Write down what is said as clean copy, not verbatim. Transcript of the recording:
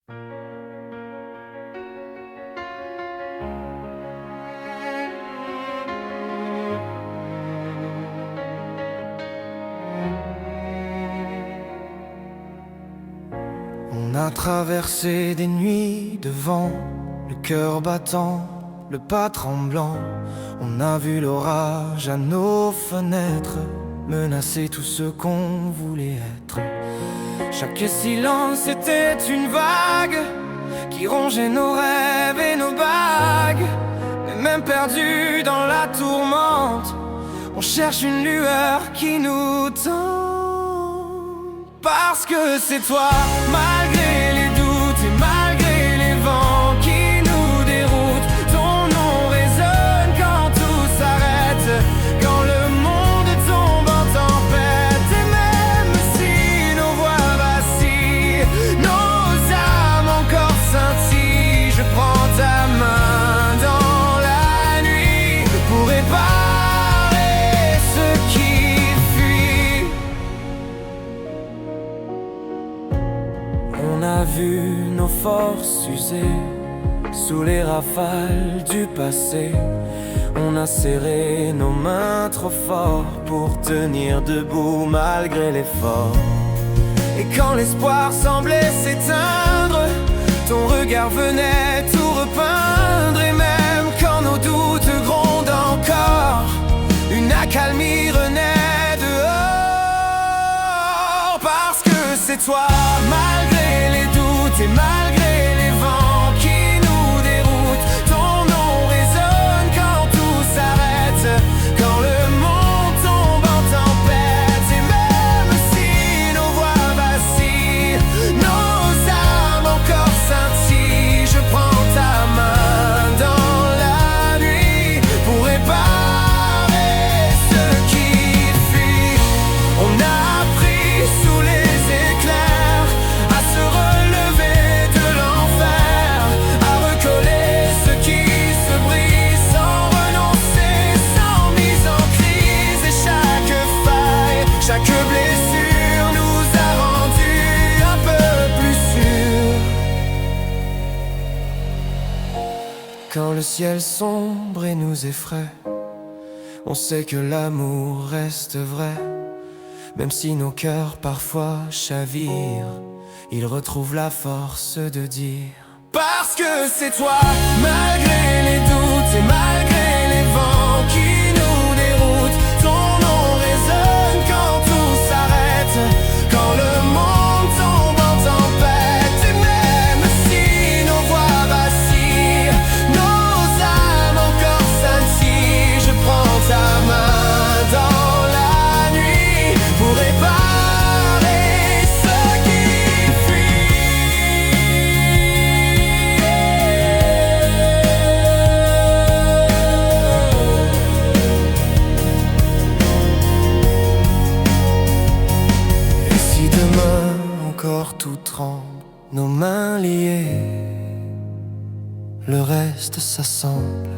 On a traversé des nuits de vent, le cœur battant, le pas tremblant. On a vu l'orage à nos fenêtres, menacer tout ce qu'on voulait être. Chaque silence était une vague qui rongeait nos rêves et nos bagues. Mais même perdus dans la tourmente, on cherche une lueur qui nous tente. Parce que c'est toi, malgré les doutes et malgré les vents qui nous déroutent. Ton nom résonne quand tout s'arrête, quand le monde tombe en tempête. Et même si nos voix vacillent, nos âmes encore scintillent, je prends ta main dans la nuit pour réparer ce qui fuit. On a vu nos forces usées sous les rafales du passé. On a serré nos mains trop fort pour tenir debout malgré l'effort. Et quand l'espoir semblait s'éteindre, ton regard venait tout repeindre. Et même quand nos doutes grondent encore, une accalmie renaît dehors. Parce que c'est toi, malgré les doutes et malgré les vents qui nous déroutent. Ton nom résonne quand tout s'arrête, quand le monde tombe en tempête. Et même si nos voix vacillent, nos âmes encore scintillent, je prends ta main dans la nuit pour réparer ce qui fuit. On a appris sous les éclairs à se relever de l'enfer, à recoller ce qui se brise sans renoncer, sans mise en crise. Et chaque faille, chaque blessure nous a rendus un peu plus sûrs. Quand le ciel sombre et nous effraie, on sait que l'amour reste vrai. Même si nos cœurs parfois chavirent, ils retrouvent la force de dire: parce que c'est toi, malgré les doutes et malgré les vents qui nous déroutent. Ton nom résonne quand tout s'arrête, quand le monde tombe en tempête. Et même si nos voix vacillent, nos âmes encore scintillent, je prends ta main dans la nuit pour réparer ce qui fuit. Et si demain encore tout tremble, nos mains liées, le reste s'assemble.